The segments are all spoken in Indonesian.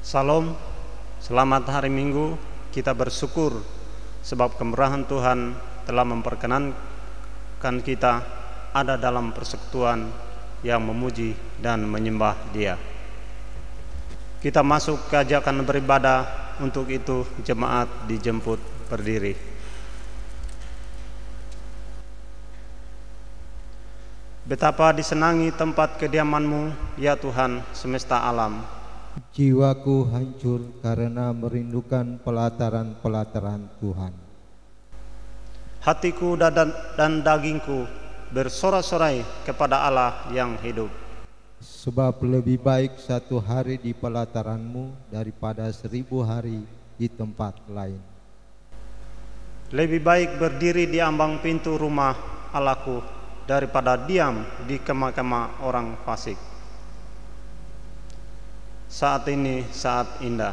Salam, selamat hari Minggu. Kita bersyukur sebab kemurahan Tuhan telah memperkenankan kita ada dalam persekutuan yang memuji dan menyembah Dia. Kita masuk ke ajakan beribadah, untuk itu jemaat dijemput berdiri. Betapa disenangi tempat kediaman-Mu, ya Tuhan semesta alam. Jiwaku hancur karena merindukan pelataran-pelataran Tuhan. Hatiku dan dagingku bersorak-sorai kepada Allah yang hidup. Sebab lebih baik satu hari di pelataran-Mu daripada 1000 hari di tempat lain. Lebih baik berdiri di ambang pintu rumah Allahku daripada diam di kemah-kemah orang fasik. Saat ini saat indah.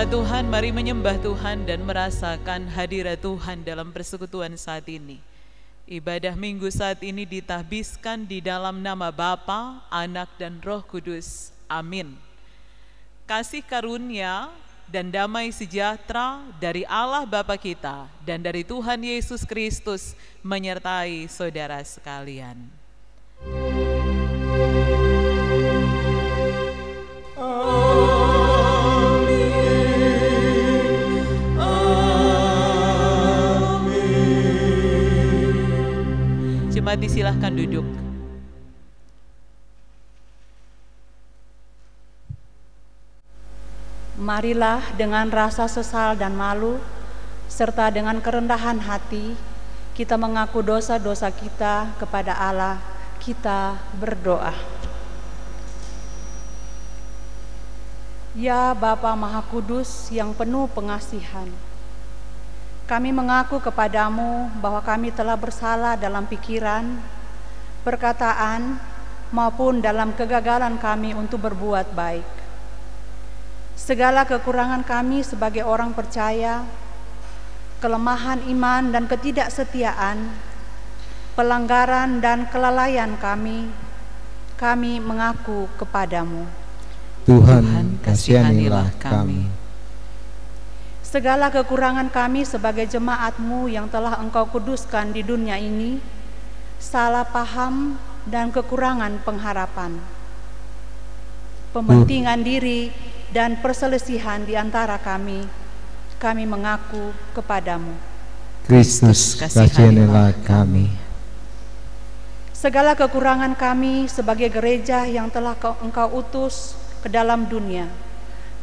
Tuhan, mari menyembah Tuhan dan merasakan hadirat Tuhan dalam persekutuan saat ini. Ibadah minggu saat ini ditahbiskan di dalam nama Bapa, Anak, dan Roh Kudus. Amin. Kasih karunia dan damai sejahtera dari Allah Bapa kita dan dari Tuhan Yesus Kristus menyertai saudara sekalian. Jemaat disilahkan duduk. Marilah dengan rasa sesal dan malu, serta dengan kerendahan hati, kita mengaku dosa-dosa kita kepada Allah. Kita berdoa. Ya Bapa Maha Kudus yang penuh pengasihan, kami mengaku kepadamu bahwa kami telah bersalah dalam pikiran, perkataan, maupun dalam kegagalan kami untuk berbuat baik. Segala kekurangan kami sebagai orang percaya, kelemahan iman dan ketidaksetiaan, pelanggaran dan kelalaian kami mengaku kepadamu. Tuhan, kasihanilah kami. Segala kekurangan kami sebagai jemaat-Mu yang telah Engkau kuduskan di dunia ini, salah paham dan kekurangan pengharapan, pementingan diri dan perselisihan di antara kami, kami mengaku kepadamu. Kristus, kasihanilah kami. Segala kekurangan kami sebagai gereja yang telah Engkau utus ke dalam dunia,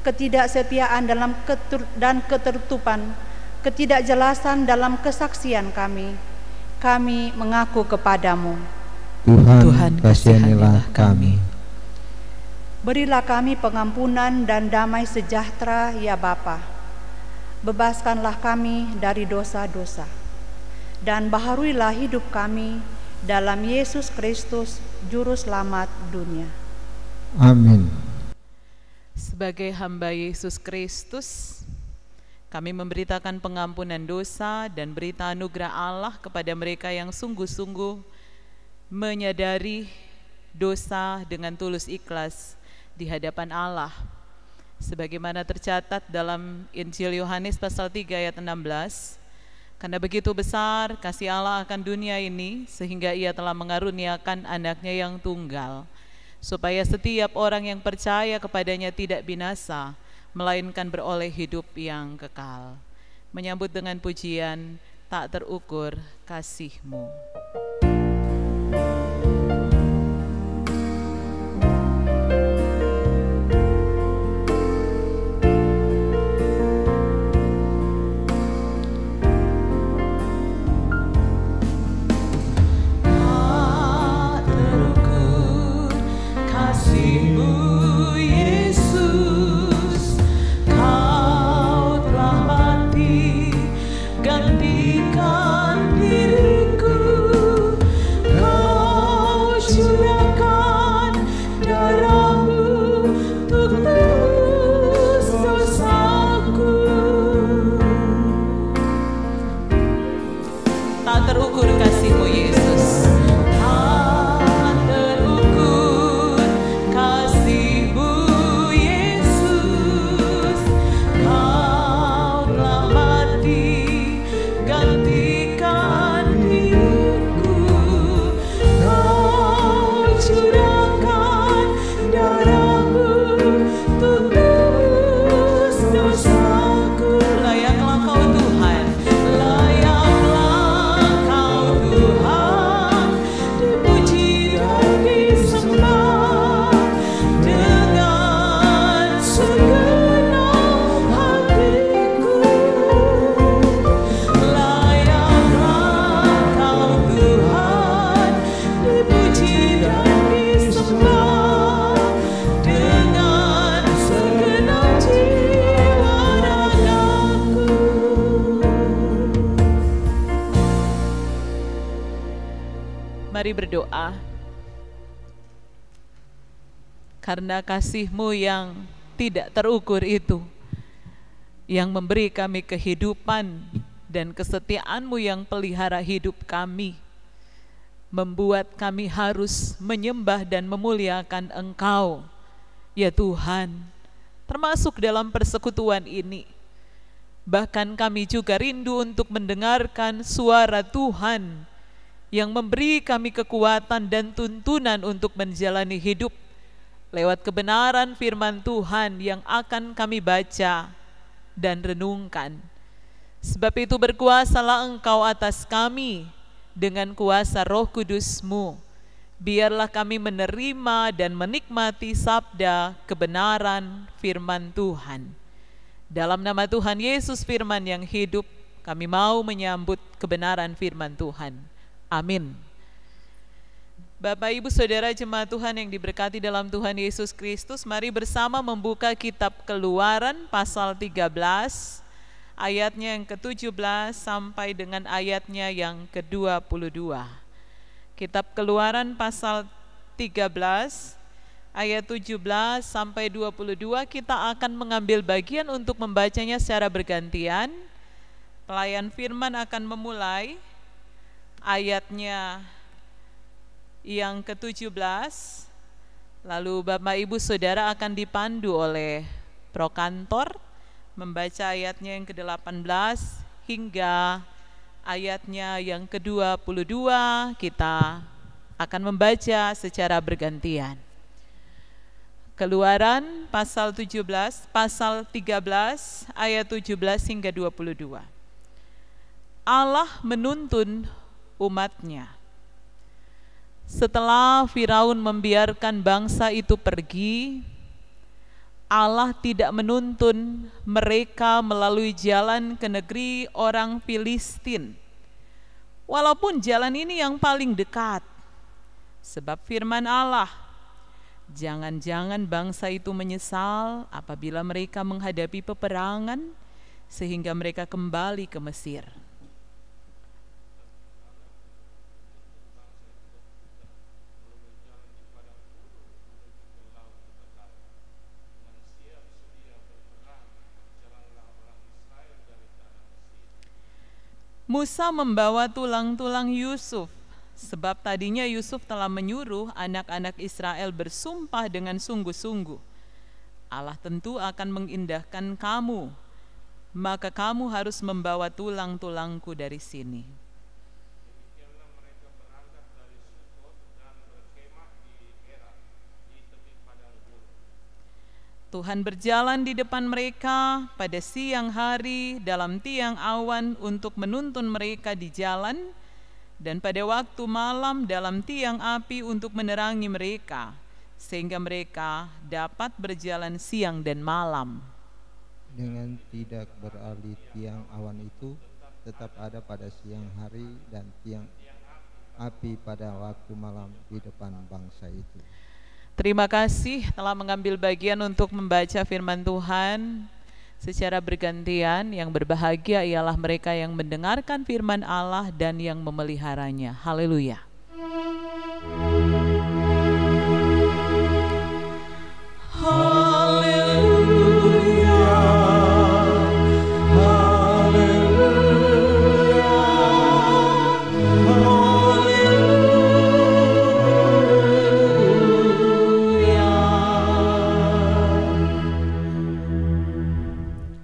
ketidaksetiaan dan ketertutupan, ketidakjelasan dalam kesaksian kami mengaku kepadamu. Tuhan, kasihanilah kami. Berilah kami pengampunan dan damai sejahtera ya Bapa. Bebaskanlah kami dari dosa-dosa, dan baharuilah hidup kami dalam Yesus Kristus, Juru Selamat dunia. Amin. Sebagai hamba Yesus Kristus, kami memberitakan pengampunan dosa dan berita anugerah Allah kepada mereka yang sungguh-sungguh menyadari dosa dengan tulus ikhlas di hadapan Allah. Sebagaimana tercatat dalam Injil Yohanes pasal 3 ayat 16, karena begitu besar kasih Allah akan dunia ini, sehingga Ia telah mengaruniakan anaknya yang tunggal, supaya setiap orang yang percaya kepadanya tidak binasa, melainkan beroleh hidup yang kekal. Menyambut dengan pujian, tak terukur kasih-Mu. Mari berdoa. Karena kasih-Mu yang tidak terukur itu, yang memberi kami kehidupan, dan kesetiaan-Mu yang pelihara hidup kami, membuat kami harus menyembah dan memuliakan Engkau, ya Tuhan, termasuk dalam persekutuan ini. Bahkan kami juga rindu untuk mendengarkan suara Tuhan yang memberi kami kekuatan dan tuntunan untuk menjalani hidup lewat kebenaran firman Tuhan yang akan kami baca dan renungkan. Sebab itu berkuasalah Engkau atas kami dengan kuasa Roh Kudus-Mu. Biarlah kami menerima dan menikmati sabda kebenaran firman Tuhan. Dalam nama Tuhan Yesus firman yang hidup, kami mau menyambut kebenaran firman Tuhan. Amin. Bapak, Ibu, Saudara jemaat Tuhan yang diberkati dalam Tuhan Yesus Kristus, mari bersama membuka kitab Keluaran pasal 13, ayatnya yang ke-17 sampai dengan ayatnya yang ke-22. Kitab Keluaran pasal 13, ayat 17 sampai 22, kita akan mengambil bagian untuk membacanya secara bergantian. Pelayan firman akan memulai ayatnya yang ke-17, lalu Bapak Ibu Saudara akan dipandu oleh prokantor membaca ayatnya yang ke-18 hingga ayatnya yang ke-22. Kita akan membaca secara bergantian. Keluaran pasal 13 ayat 17 hingga 22. Allah menuntun umatnya. Setelah Firaun membiarkan bangsa itu pergi, Allah tidak menuntun mereka melalui jalan ke negeri orang Filistin, walaupun jalan ini yang paling dekat. Sebab firman Allah, jangan-jangan bangsa itu menyesal apabila mereka menghadapi peperangan sehingga mereka kembali ke Mesir. Musa membawa tulang-tulang Yusuf, sebab tadinya Yusuf telah menyuruh anak-anak Israel bersumpah dengan sungguh-sungguh, Allah tentu akan mengindahkan kamu, maka kamu harus membawa tulang-tulangku dari sini. Demikianlah mereka berangkat dari Sukot dan berkemah di Gerar, di tepi padang gurun. Tuhan berjalan di depan mereka pada siang hari dalam tiang awan untuk menuntun mereka di jalan, dan pada waktu malam dalam tiang api untuk menerangi mereka, sehingga mereka dapat berjalan siang dan malam. Dengan tidak beralih tiang awan itu tetap ada pada siang hari dan tiang api pada waktu malam di depan bangsa itu. Terima kasih telah mengambil bagian untuk membaca firman Tuhan secara bergantian. Yang berbahagia ialah mereka yang mendengarkan firman Allah dan yang memeliharanya. Haleluya.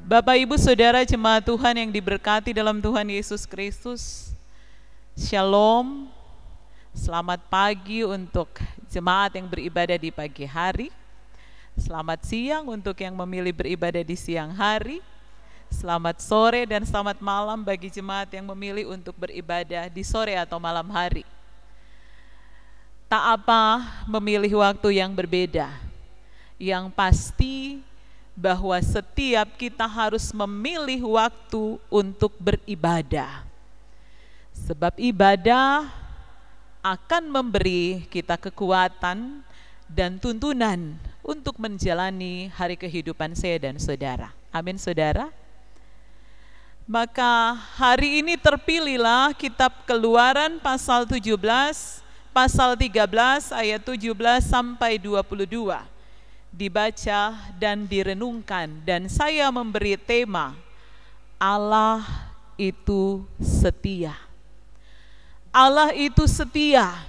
Bapak, Ibu, Saudara, jemaat Tuhan yang diberkati dalam Tuhan Yesus Kristus, Shalom. Selamat pagi untuk jemaat yang beribadah di pagi hari. Selamat siang untuk yang memilih beribadah di siang hari. Selamat sore dan selamat malam bagi jemaat yang memilih untuk beribadah di sore atau malam hari. Tak apa memilih waktu yang berbeda, yang pasti bahwa setiap kita harus memilih waktu untuk beribadah. Sebab ibadah akan memberi kita kekuatan dan tuntunan untuk menjalani hari kehidupan saya dan saudara. Amin, saudara. Maka hari ini terpilihlah kitab Keluaran pasal 17, pasal 13 ayat 17 sampai 22. Dibaca dan direnungkan, dan saya memberi tema Allah itu setia. Allah itu setia.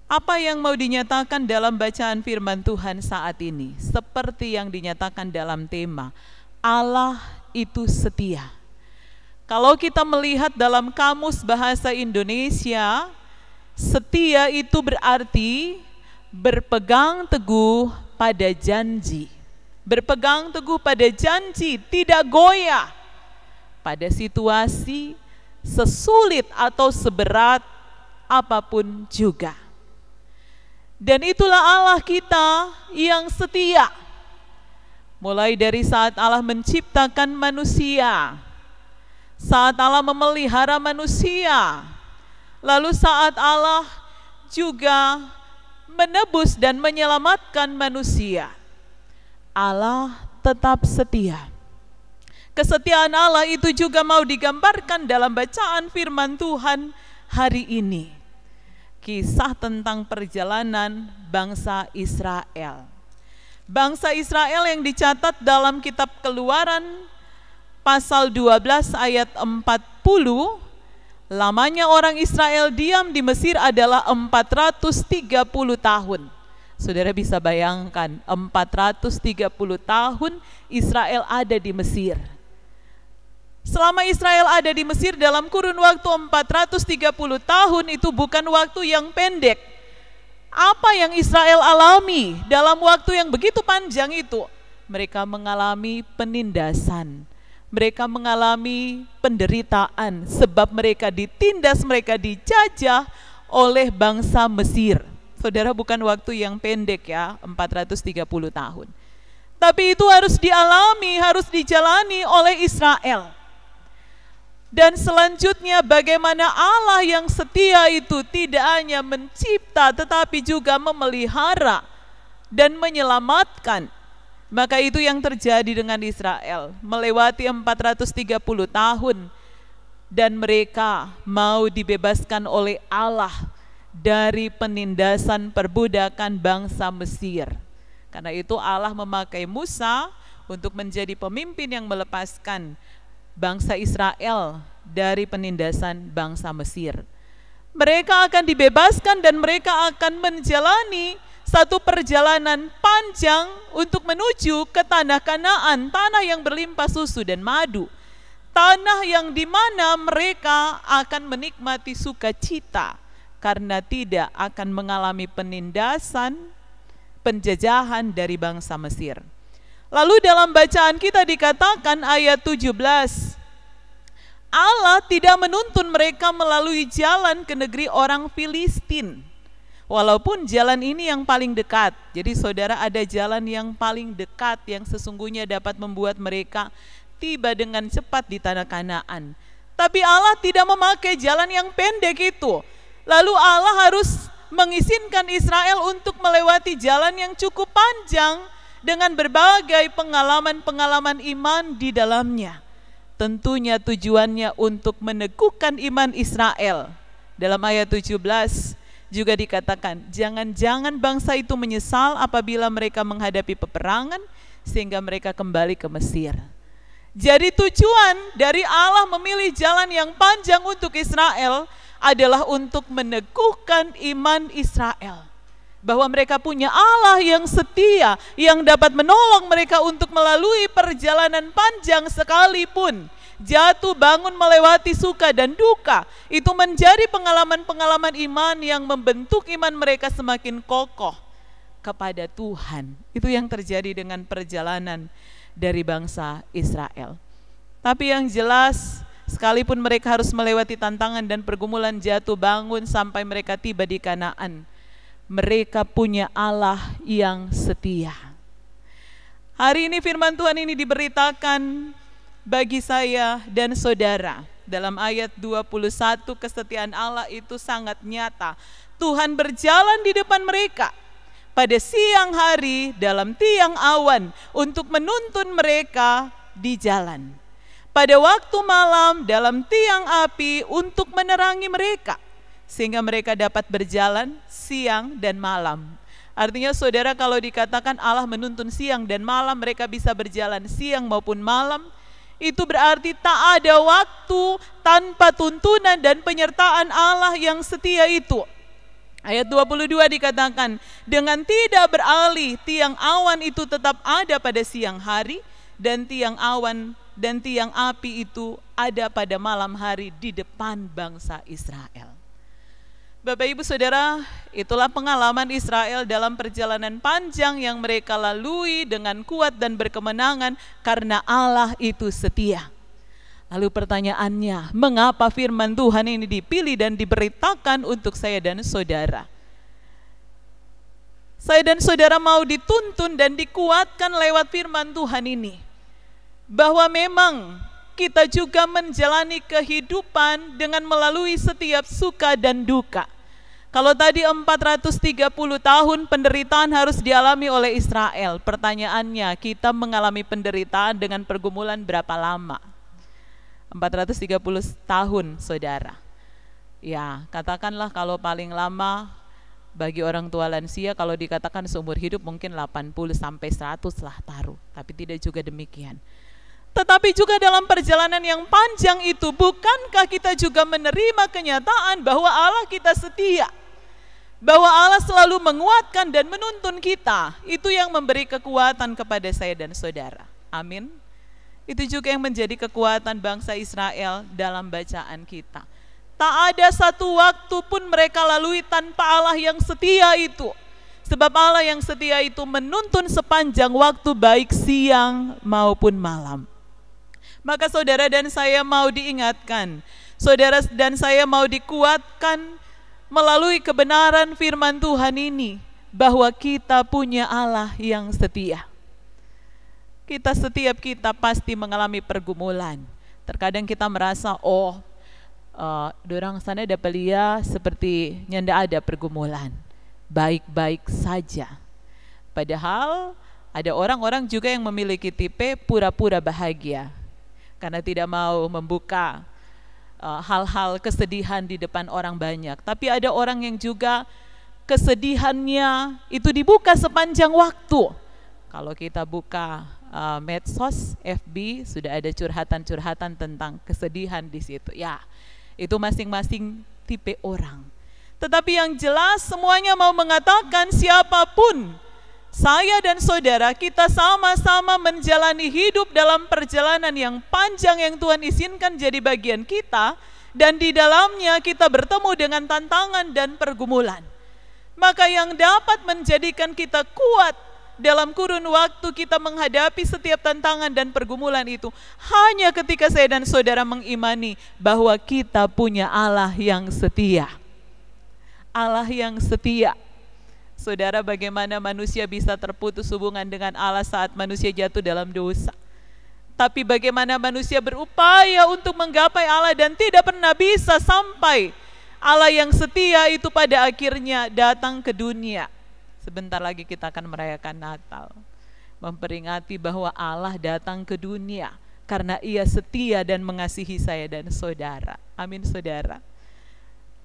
Apa yang mau dinyatakan dalam bacaan firman Tuhan saat ini? Seperti yang dinyatakan dalam tema Allah itu setia. Kalau kita melihat dalam kamus bahasa Indonesia, setia itu berarti berpegang teguh pada janji. Berpegang teguh pada janji, tidak goyah pada situasi sesulit atau seberat apapun juga. Dan itulah Allah kita yang setia. Mulai dari saat Allah menciptakan manusia, saat Allah memelihara manusia, lalu saat Allah juga menebus dan menyelamatkan manusia, Allah tetap setia. Kesetiaan Allah itu juga mau digambarkan dalam bacaan firman Tuhan hari ini. Kisah tentang perjalanan bangsa Israel. Bangsa Israel yang dicatat dalam kitab Keluaran pasal 12 ayat 40. Lamanya orang Israel diam di Mesir adalah 430 tahun. Saudara bisa bayangkan, 430 tahun Israel ada di Mesir. Selama Israel ada di Mesir dalam kurun waktu 430 tahun itu bukan waktu yang pendek. Apa yang Israel alami dalam waktu yang begitu panjang itu? Mereka mengalami penindasan. Mereka mengalami penderitaan sebab mereka ditindas, mereka dijajah oleh bangsa Mesir. Saudara, bukan waktu yang pendek ya, 430 tahun. Tapi itu harus dialami, harus dijalani oleh Israel. Dan selanjutnya bagaimana Allah yang setia itu tidak hanya mencipta tetapi juga memelihara dan menyelamatkan. Maka itu yang terjadi dengan Israel. Melewati 430 tahun dan mereka mau dibebaskan oleh Allah dari penindasan perbudakan bangsa Mesir. Karena itu Allah memakai Musa untuk menjadi pemimpin yang melepaskan bangsa Israel dari penindasan bangsa Mesir. Mereka akan dibebaskan dan mereka akan menjalani satu perjalanan panjang untuk menuju ke tanah Kanaan, tanah yang berlimpah susu dan madu. Tanah yang dimana mereka akan menikmati sukacita karena tidak akan mengalami penindasan, penjajahan dari bangsa Mesir. Lalu dalam bacaan kita dikatakan ayat 17, Allah tidak menuntun mereka melalui jalan ke negeri orang Filistin. Walaupun jalan ini yang paling dekat. Jadi saudara, ada jalan yang paling dekat yang sesungguhnya dapat membuat mereka tiba dengan cepat di tanah Kanaan. Tapi Allah tidak memakai jalan yang pendek itu. Lalu Allah harus mengizinkan Israel untuk melewati jalan yang cukup panjang dengan berbagai pengalaman-pengalaman iman di dalamnya. Tentunya tujuannya untuk meneguhkan iman Israel. Dalam ayat 17 juga dikatakan, jangan-jangan bangsa itu menyesal apabila mereka menghadapi peperangan sehingga mereka kembali ke Mesir. Jadi tujuan dari Allah memilih jalan yang panjang untuk Israel adalah untuk meneguhkan iman Israel. Bahwa mereka punya Allah yang setia, yang dapat menolong mereka untuk melalui perjalanan panjang sekalipun. Jatuh bangun melewati suka dan duka. Itu menjadi pengalaman-pengalaman iman yang membentuk iman mereka semakin kokoh kepada Tuhan. Itu yang terjadi dengan perjalanan dari bangsa Israel. Tapi yang jelas, sekalipun mereka harus melewati tantangan dan pergumulan jatuh bangun sampai mereka tiba di Kanaan, mereka punya Allah yang setia. Hari ini firman Tuhan ini diberitakan bagi saya dan saudara. Dalam ayat 21, kesetiaan Allah itu sangat nyata. Tuhan berjalan di depan mereka pada siang hari dalam tiang awan untuk menuntun mereka di jalan. Pada waktu malam dalam tiang api untuk menerangi mereka, sehingga mereka dapat berjalan siang dan malam. Artinya saudara, kalau dikatakan Allah menuntun siang dan malam, mereka bisa berjalan siang maupun malam, itu berarti tak ada waktu tanpa tuntunan dan penyertaan Allah yang setia itu. Ayat 22 dikatakan, dengan tidak beralih tiang awan itu tetap ada pada siang hari, dan tiang awan dan tiang api itu ada pada malam hari di depan bangsa Israel. Bapak Ibu Saudara, itulah pengalaman Israel dalam perjalanan panjang yang mereka lalui dengan kuat dan berkemenangan karena Allah itu setia. Lalu pertanyaannya, mengapa firman Tuhan ini dipilih dan diberitakan untuk saya dan saudara? Saya dan saudara mau dituntun dan dikuatkan lewat firman Tuhan ini, bahwa memang kita juga menjalani kehidupan dengan melalui setiap suka dan duka. Kalau tadi 430 tahun penderitaan harus dialami oleh Israel, pertanyaannya, kita mengalami penderitaan dengan pergumulan berapa lama? 430 tahun, saudara. Ya, katakanlah kalau paling lama bagi orang tua lansia, kalau dikatakan seumur hidup mungkin 80 sampai 100 lah taruh, tapi tidak juga demikian. Tetapi juga dalam perjalanan yang panjang itu, bukankah kita juga menerima kenyataan bahwa Allah kita setia? Bahwa Allah selalu menguatkan dan menuntun kita. Itu yang memberi kekuatan kepada saya dan saudara. Amin. Itu juga yang menjadi kekuatan bangsa Israel dalam bacaan kita. Tak ada satu waktu pun mereka lalui tanpa Allah yang setia itu. Sebab Allah yang setia itu menuntun sepanjang waktu baik siang maupun malam. Maka saudara dan saya mau diingatkan, saudara dan saya mau dikuatkan melalui kebenaran firman Tuhan ini, bahwa kita punya Allah yang setia. Setiap kita pasti mengalami pergumulan. Terkadang kita merasa, dorang sana dapat lihat seperti nyanda ada pergumulan, baik-baik saja. Padahal ada orang-orang juga yang memiliki tipe pura-pura bahagia, karena tidak mau membuka hal-hal kesedihan di depan orang banyak. Tapi ada orang yang juga kesedihannya itu dibuka sepanjang waktu. Kalau kita buka medsos, FB, sudah ada curhatan-curhatan tentang kesedihan di situ. Ya, itu masing-masing tipe orang. Tetapi yang jelas semuanya mau mengatakan, siapapun saya dan saudara, kita sama-sama menjalani hidup dalam perjalanan yang panjang yang Tuhan izinkan jadi bagian kita, dan di dalamnya kita bertemu dengan tantangan dan pergumulan. Maka yang dapat menjadikan kita kuat dalam kurun waktu kita menghadapi setiap tantangan dan pergumulan itu, hanya ketika saya dan saudara mengimani bahwa kita punya Allah yang setia. Allah yang setia. Saudara, bagaimana manusia bisa terputus hubungan dengan Allah saat manusia jatuh dalam dosa? Tapi bagaimana manusia berupaya untuk menggapai Allah dan tidak pernah bisa sampai Allah yang setia itu pada akhirnya datang ke dunia. Sebentar lagi kita akan merayakan Natal, memperingati bahwa Allah datang ke dunia karena Ia setia dan mengasihi saya dan saudara. Amin, saudara.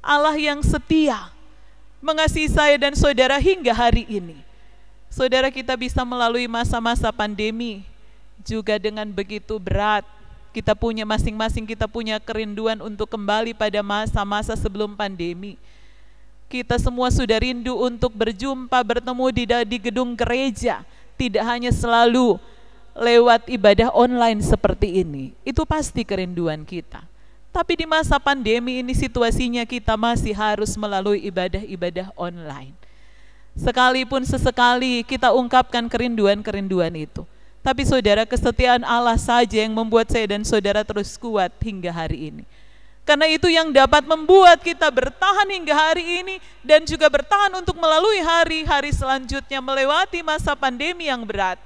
Allah yang setia mengasihi saya dan saudara hingga hari ini. Saudara, kita bisa melalui masa-masa pandemi juga dengan begitu berat. Kita punya masing-masing, kita punya kerinduan untuk kembali pada masa-masa sebelum pandemi. Kita semua sudah rindu untuk berjumpa, bertemu di gedung gereja. Tidak hanya selalu lewat ibadah online seperti ini. Itu pasti kerinduan kita. Tapi di masa pandemi ini situasinya kita masih harus melalui ibadah-ibadah online. Sekalipun sesekali kita ungkapkan kerinduan-kerinduan itu. Tapi saudara, kesetiaan Allah saja yang membuat saya dan saudara terus kuat hingga hari ini. Karena itu yang dapat membuat kita bertahan hingga hari ini dan juga bertahan untuk melalui hari-hari selanjutnya, melewati masa pandemi yang berat,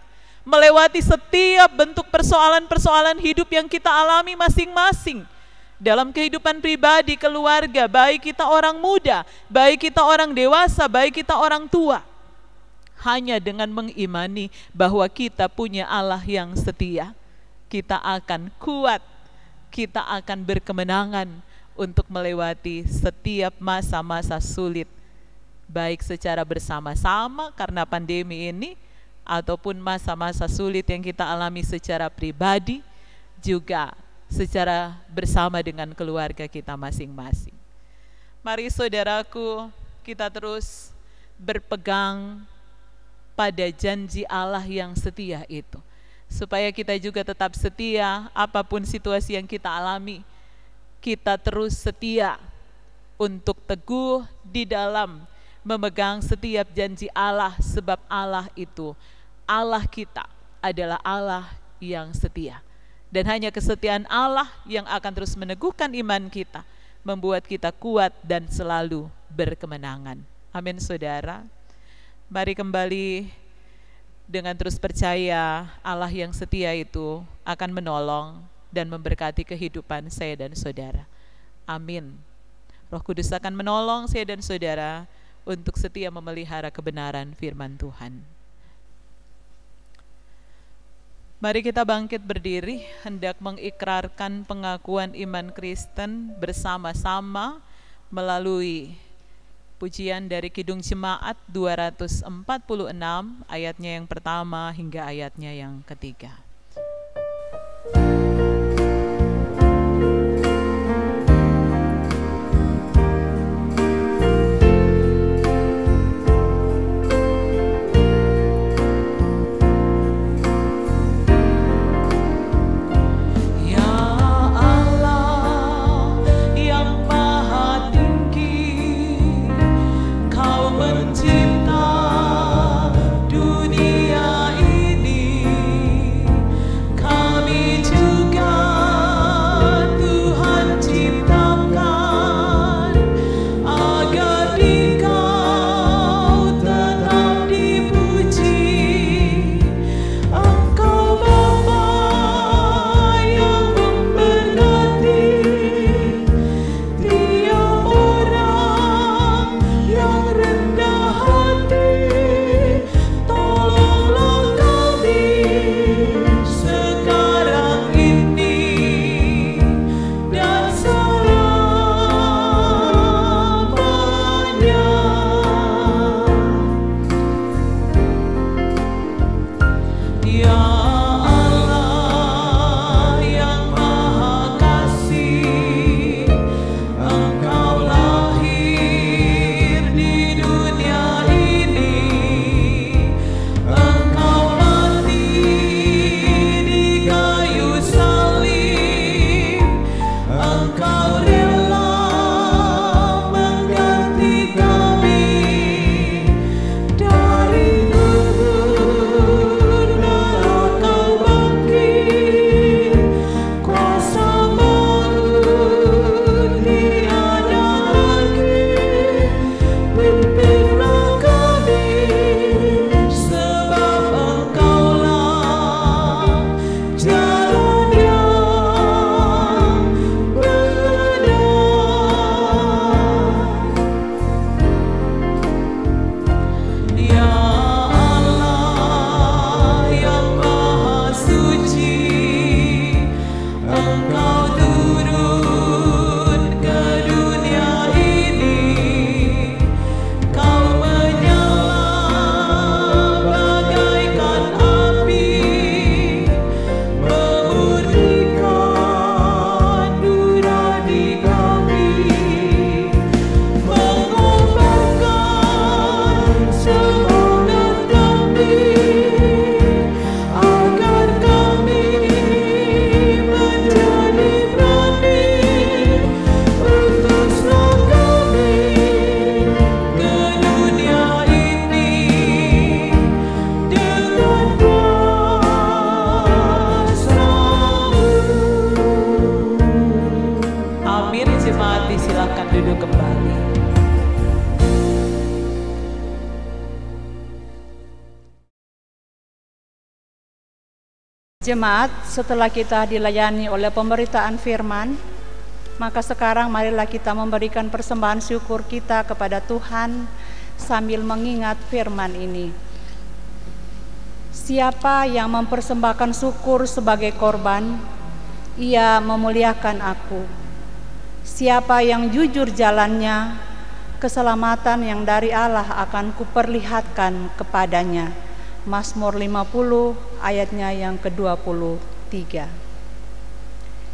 melewati setiap bentuk persoalan-persoalan hidup yang kita alami masing-masing. Dalam kehidupan pribadi, keluarga, baik kita orang muda, baik kita orang dewasa, baik kita orang tua. Hanya dengan mengimani bahwa kita punya Allah yang setia, kita akan kuat, kita akan berkemenangan untuk melewati setiap masa-masa sulit, baik secara bersama-sama karena pandemi ini, ataupun masa-masa sulit yang kita alami secara pribadi, juga secara bersama dengan keluarga kita masing-masing. Mari saudaraku, kita terus berpegang pada janji Allah yang setia itu, supaya kita juga tetap setia apapun situasi yang kita alami. Kita terus setia untuk teguh di dalam memegang setiap janji Allah, sebab Allah itu, Allah kita adalah Allah yang setia. Dan hanya kesetiaan Allah yang akan terus meneguhkan iman kita, membuat kita kuat dan selalu berkemenangan. Amin, saudara. Mari kembali dengan terus percaya Allah yang setia itu akan menolong dan memberkati kehidupan saya dan saudara. Amin. Roh Kudus akan menolong saya dan saudara untuk setia memelihara kebenaran firman Tuhan. Mari kita bangkit berdiri, hendak mengikrarkan pengakuan iman Kristen bersama-sama melalui pujian dari Kidung Jemaat 246, ayatnya yang pertama hingga ayatnya yang ketiga. Ya Allah yang Maha Jemaat, setelah kita dilayani oleh pemberitaan firman, maka sekarang marilah kita memberikan persembahan syukur kita kepada Tuhan sambil mengingat firman ini. Siapa yang mempersembahkan syukur sebagai korban, ia memuliakan aku. Siapa yang jujur jalannya, keselamatan yang dari Allah akan kuperlihatkan kepadanya. Mazmur 50 ayatnya yang ke-23.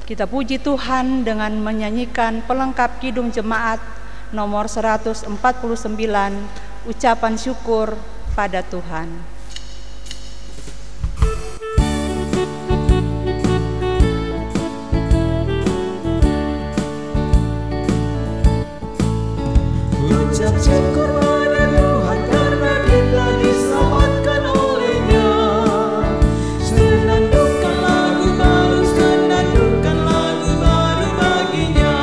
Kita puji Tuhan dengan menyanyikan pelengkap kidung jemaat nomor 149, ucapan syukur pada Tuhan. Ucap syukur pada Tuhan karena kita diselamatkan olehnya. Senandungkan lagu baru, senandungkan lagu baru baginya.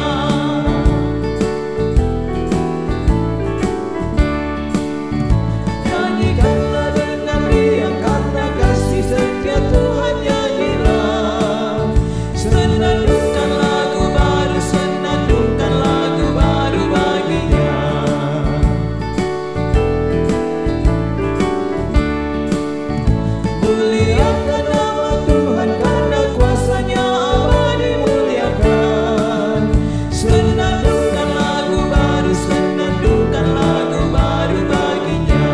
Nyanyikanlah dengan riang karena kasih setia Tuhan nyanyilah. Senandungkan lagu baru, senandungkan lagu baru baginya. Muliakan nama Tuhan karena kuasanya abadi muliakan. Senandungkan lagu baru, senandungkan lagu baru baginya.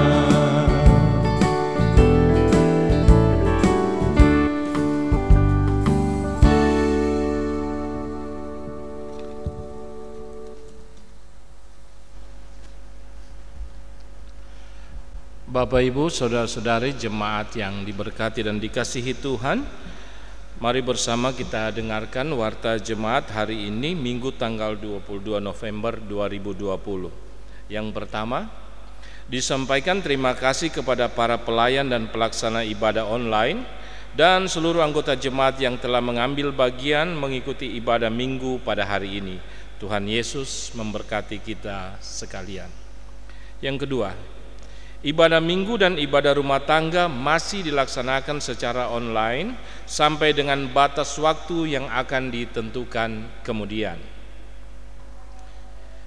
Bapak Ibu, saudara-saudari jemaat yang diberkati dan dikasihi Tuhan, mari bersama kita dengarkan warta jemaat hari ini Minggu tanggal 22 November 2020. Yang pertama, disampaikan terima kasih kepada para pelayan dan pelaksana ibadah online dan seluruh anggota jemaat yang telah mengambil bagian mengikuti ibadah Minggu pada hari ini. Tuhan Yesus memberkati kita sekalian. Yang kedua, ibadah minggu dan ibadah rumah tangga masih dilaksanakan secara online sampai dengan batas waktu yang akan ditentukan kemudian.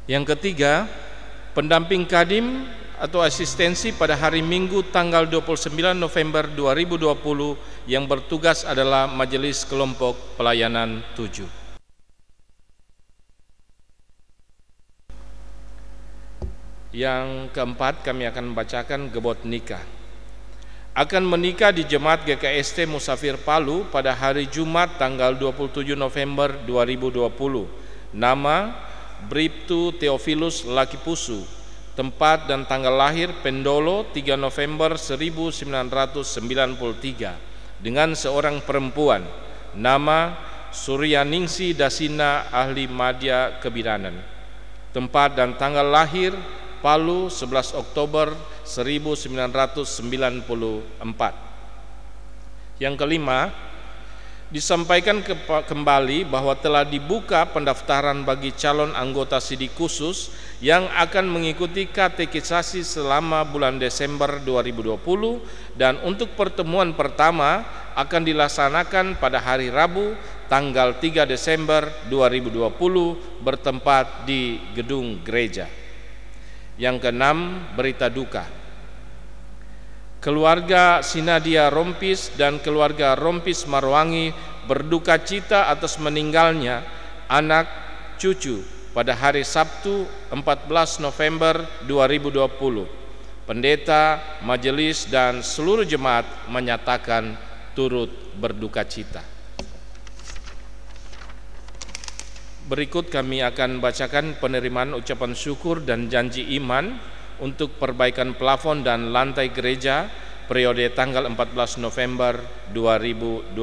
Yang ketiga, pendamping kadim atau asistensi pada hari Minggu tanggal 29 November 2020 yang bertugas adalah Majelis Kelompok Pelayanan 7. Yang keempat, kami akan membacakan gebot nikah. Akan menikah di Jemaat GKST Musafir Palu pada hari Jumat tanggal 27 November 2020. Nama Bribtu Theophilus Lakipusu. Tempat dan tanggal lahir Pendolo 3 November 1993 dengan seorang perempuan. Nama Suryaningsi Dasina Ahli Madya Kebiranan. Tempat dan tanggal lahir Palu 11 Oktober 1994. Yang kelima, disampaikan kembali bahwa telah dibuka pendaftaran bagi calon anggota sidik khusus yang akan mengikuti katekisasi selama bulan Desember 2020 dan untuk pertemuan pertama akan dilaksanakan pada hari Rabu tanggal 3 Desember 2020 bertempat di gedung gereja. Yang keenam, berita duka. Keluarga Sinadia Rompis dan keluarga Rompis Marwangi berduka cita atas meninggalnya anak cucu pada hari Sabtu 14 November 2020. Pendeta, majelis dan seluruh jemaat menyatakan turut berduka cita. Berikut kami akan bacakan penerimaan ucapan syukur dan janji iman untuk perbaikan plafon dan lantai gereja periode tanggal 14 November 2020.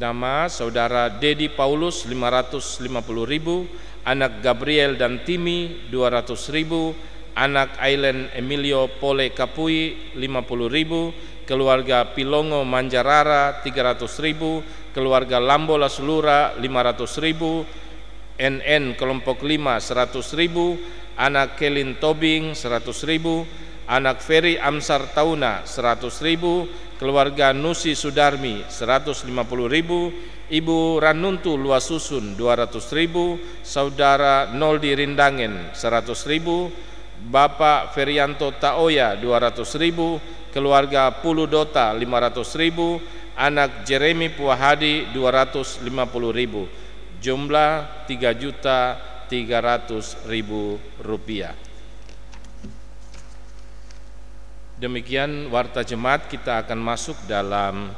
Nama saudara Dedi Paulus 550.000, anak Gabriel dan Timi 200.000, anak Ailen Emilio Pole Kapui 50.000, keluarga Pilongo Manjarara 300.000, keluarga Lambola Selura 500.000, NN kelompok 5 100.000, anak Kelin Tobing 100.000, anak Ferry Amsar Tauna 100.000, keluarga Nusi Sudarmi 150.000, Ibu Ranuntu Luasusun 200.000, Saudara Noldi Rindangen 100.000, Bapak Ferianto Taoya 200.000, keluarga Puludota 500.000, anak Jeremy Puahadi 250.000, jumlah 3.300.000 rupiah. Demikian warta jemaat, kita akan masuk dalam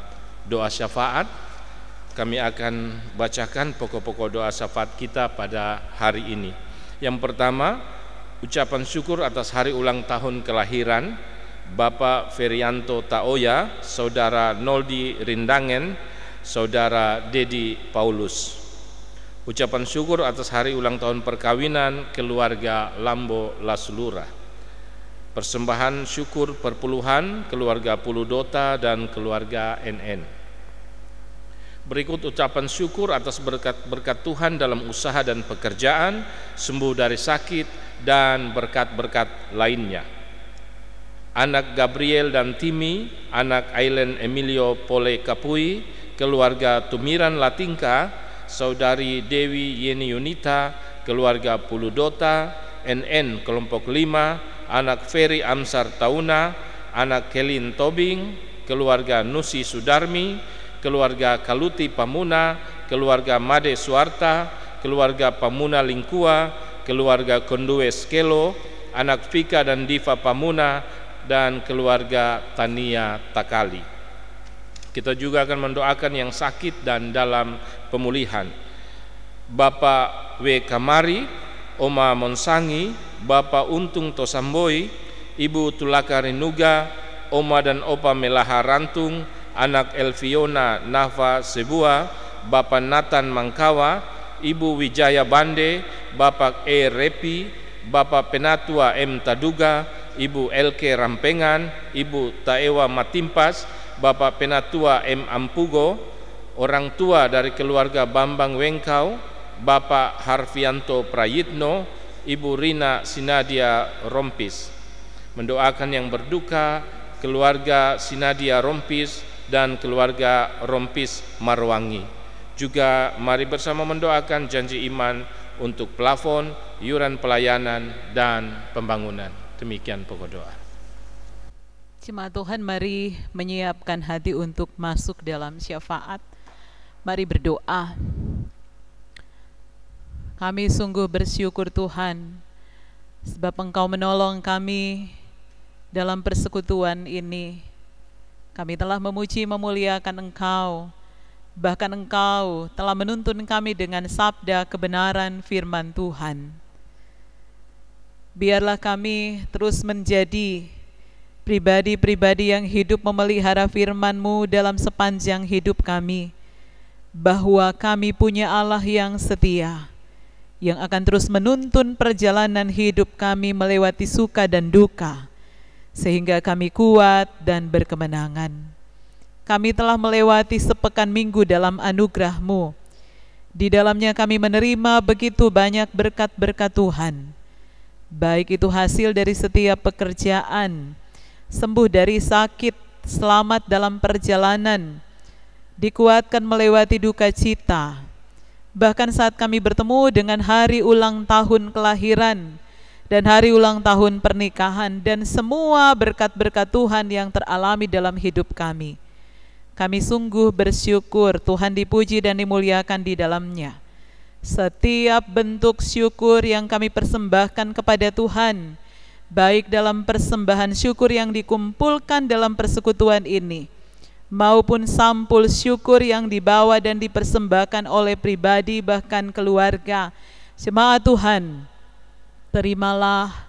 doa syafaat. Kami akan bacakan pokok-pokok doa syafaat kita pada hari ini. Yang pertama, ucapan syukur atas hari ulang tahun kelahiran Bapak Ferianto Taoya, Saudara Noldi Rindangen, Saudara Dedi Paulus. Ucapan syukur atas hari ulang tahun perkawinan keluarga Lambo Lasulura. Persembahan syukur perpuluhan keluarga Puludota dan keluarga NN. Berikut ucapan syukur atas berkat-berkat Tuhan dalam usaha dan pekerjaan, sembuh dari sakit, dan berkat-berkat lainnya. Anak Gabriel dan Timi, anak Ailen Emilio Pole Kapui, keluarga Tumiran Latingka, Saudari Dewi Yeni Yunita, keluarga Puludota, NN kelompok 5, anak Ferry Amsar Tauna, anak Kelin Tobing, keluarga Nusi Sudarmi, keluarga Kaluti Pamuna, keluarga Made Suarta, keluarga Pamuna Lingkua, keluarga Kondue Skelo, anak Vika dan Diva Pamuna, dan keluarga Tania Takali. Kita juga akan mendoakan yang sakit dan dalam pemulihan. Bapak W. Kamari, Oma Monsangi, Bapak Untung Tosamboi, Ibu Tulaka Rinuga, Oma dan Opa Melaha Rantung, anak Elviona Nafa Sebua, Bapak Nathan Mangkawa, Ibu Wijaya Bande, Bapak E. Repi, Bapak Penatua M. Taduga, Ibu Elke Rampengan, Ibu Taewa Matimpas, Bapak Penatua M. Ampugo, orang tua dari keluarga Bambang Wengkau, Bapak Harfianto Prayitno, Ibu Rina Sinadia Rompis. Mendoakan yang berduka keluarga Sinadia Rompis dan keluarga Rompis Marwangi. Juga mari bersama mendoakan janji iman untuk plafon, iuran pelayanan, dan pembangunan. Demikian pokok doa. Jemaat Tuhan, mari menyiapkan hati untuk masuk dalam syafaat. Mari berdoa. Kami sungguh bersyukur Tuhan, sebab Engkau menolong kami dalam persekutuan ini. Kami telah memuji memuliakan Engkau, bahkan Engkau telah menuntun kami dengan sabda kebenaran firman Tuhan. Biarlah kami terus menjadi pribadi-pribadi yang hidup memelihara firman-Mu dalam sepanjang hidup kami, bahwa kami punya Allah yang setia, yang akan terus menuntun perjalanan hidup kami melewati suka dan duka, sehingga kami kuat dan berkemenangan. Kami telah melewati sepekan minggu dalam anugerah-Mu. Di dalamnya kami menerima begitu banyak berkat-berkat Tuhan, baik itu hasil dari setiap pekerjaan, sembuh dari sakit, selamat dalam perjalanan, dikuatkan melewati duka cita. Bahkan saat kami bertemu dengan hari ulang tahun kelahiran dan hari ulang tahun pernikahan dan semua berkat-berkat Tuhan yang teralami dalam hidup kami, kami sungguh bersyukur. Tuhan dipuji dan dimuliakan di dalamnya. Setiap bentuk syukur yang kami persembahkan kepada Tuhan, baik dalam persembahan syukur yang dikumpulkan dalam persekutuan ini, maupun sampul syukur yang dibawa dan dipersembahkan oleh pribadi bahkan keluarga, jemaat Tuhan, terimalah,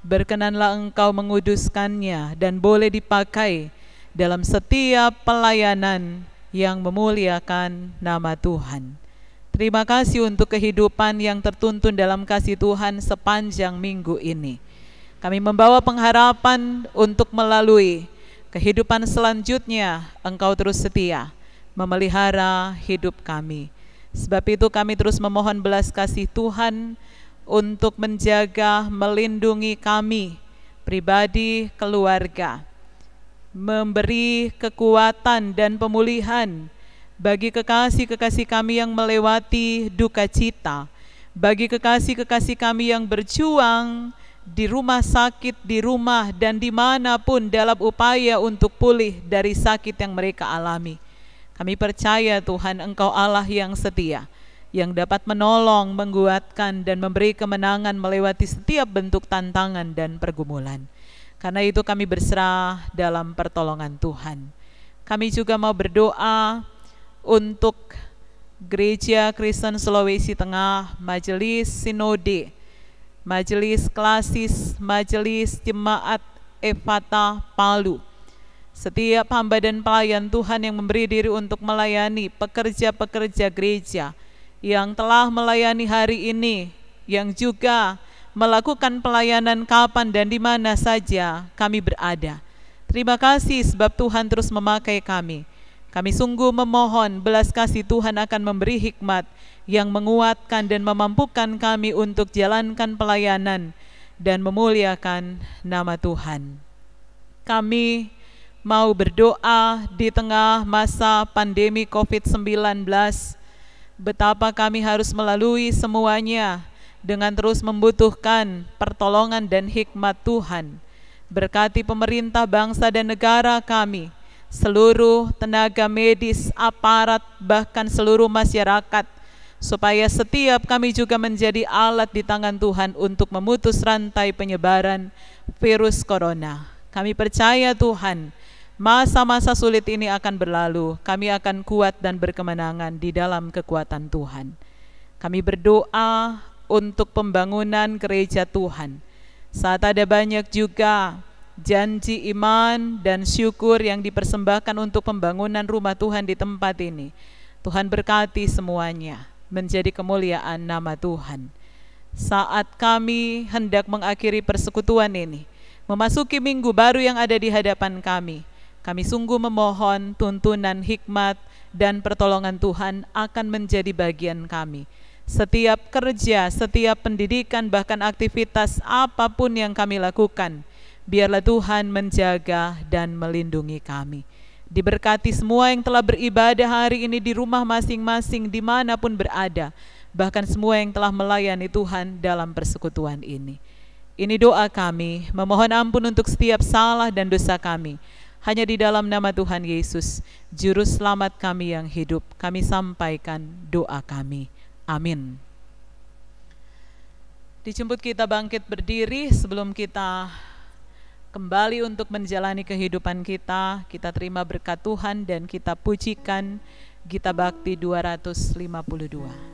berkenanlah Engkau menguduskannya dan boleh dipakai dalam setiap pelayanan yang memuliakan nama Tuhan. Terima kasih untuk kehidupan yang tertuntun dalam kasih Tuhan sepanjang minggu ini. Kami membawa pengharapan untuk melalui kehidupan selanjutnya. Engkau terus setia memelihara hidup kami. Sebab itu kami terus memohon belas kasih Tuhan untuk menjaga, melindungi kami, pribadi, keluarga, memberi kekuatan dan pemulihan bagi kekasih-kekasih kami yang melewati duka cita, bagi kekasih-kekasih kami yang berjuang di rumah sakit, di rumah dan dimanapun dalam upaya untuk pulih dari sakit yang mereka alami. Kami percaya Tuhan, Engkau Allah yang setia, yang dapat menolong, menguatkan dan memberi kemenangan melewati setiap bentuk tantangan dan pergumulan. Karena itu kami berserah dalam pertolongan Tuhan. Kami juga mau berdoa untuk Gereja Kristen Sulawesi Tengah, Majelis Sinode, Majelis Klasis, Majelis Jemaat Efata Palu, setiap hamba dan pelayan Tuhan yang memberi diri untuk melayani pekerja-pekerja gereja yang telah melayani hari ini, yang juga melakukan pelayanan kapan dan di mana saja kami berada. Terima kasih sebab Tuhan terus memakai kami. Kami sungguh memohon belas kasih Tuhan akan memberi hikmat yang menguatkan dan memampukan kami untuk jalankan pelayanan dan memuliakan nama Tuhan. Kami mau berdoa di tengah masa pandemi COVID-19, betapa kami harus melalui semuanya dengan terus membutuhkan pertolongan dan hikmat Tuhan. Berkati pemerintah bangsa dan negara kami, seluruh tenaga medis, aparat, bahkan seluruh masyarakat, supaya setiap kami juga menjadi alat di tangan Tuhan untuk memutus rantai penyebaran virus corona. Kami percaya Tuhan, masa-masa sulit ini akan berlalu, kami akan kuat dan berkemenangan di dalam kekuatan Tuhan. Kami berdoa untuk pembangunan gereja Tuhan. Saat ada banyak juga janji iman dan syukur yang dipersembahkan untuk pembangunan rumah Tuhan di tempat ini. Tuhan berkati semuanya menjadi kemuliaan nama Tuhan. Saat kami hendak mengakhiri persekutuan ini, memasuki minggu baru yang ada di hadapan kami sungguh memohon tuntunan hikmat dan pertolongan Tuhan akan menjadi bagian kami. Setiap kerja, setiap pendidikan, bahkan aktivitas apapun yang kami lakukan, biarlah Tuhan menjaga dan melindungi kami. Diberkati semua yang telah beribadah hari ini di rumah masing-masing dimanapun berada, bahkan semua yang telah melayani Tuhan dalam persekutuan ini. Ini doa kami, memohon ampun untuk setiap salah dan dosa kami. Hanya di dalam nama Tuhan Yesus, Juru Selamat kami yang hidup, kami sampaikan doa kami. Amin. Dijemput kita bangkit berdiri sebelum kita kembali untuk menjalani kehidupan kita. Kita terima berkat Tuhan dan kita pujikan Gita Bakti 252.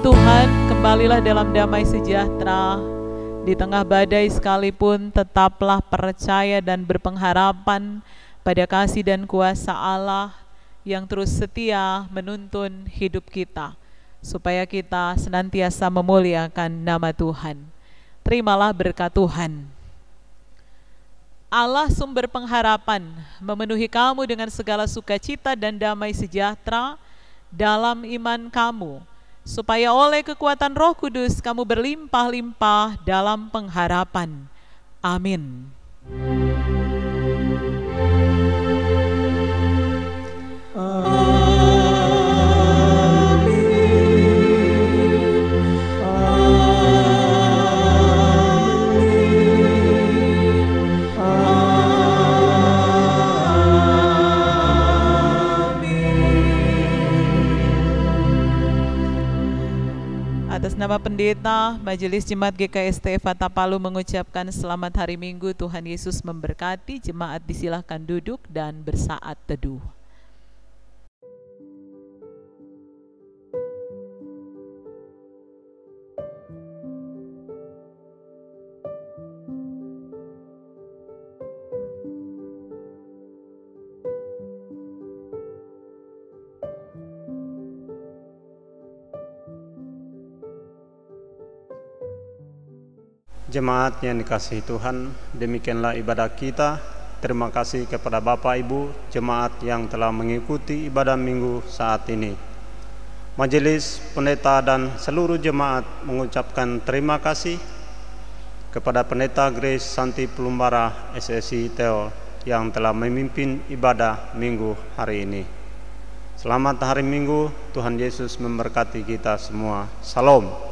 Tuhan, kembalilah dalam damai sejahtera. Di tengah badai sekalipun, tetaplah percaya dan berpengharapan pada kasih dan kuasa Allah yang terus setia menuntun hidup kita. supaya kita senantiasa memuliakan nama Tuhan. Terimalah berkat Tuhan. Allah sumber pengharapan memenuhi kamu dengan segala sukacita dan damai sejahtera dalam iman kamu, supaya oleh kekuatan Roh Kudus kamu berlimpah-limpah dalam pengharapan. Amin. Atas nama pendeta, Majelis Jemaat GKST Fata Palu mengucapkan selamat hari Minggu. Tuhan Yesus memberkati. Jemaat disilahkan duduk dan bersaat teduh. Jemaat yang dikasihi Tuhan, demikianlah ibadah kita. Terima kasih kepada Bapak Ibu jemaat yang telah mengikuti ibadah minggu saat ini. Majelis, pendeta dan seluruh jemaat mengucapkan terima kasih kepada Pendeta Grace Santi Plumbara SSI Teo yang telah memimpin ibadah minggu hari ini. Selamat hari Minggu, Tuhan Yesus memberkati kita semua. Salam.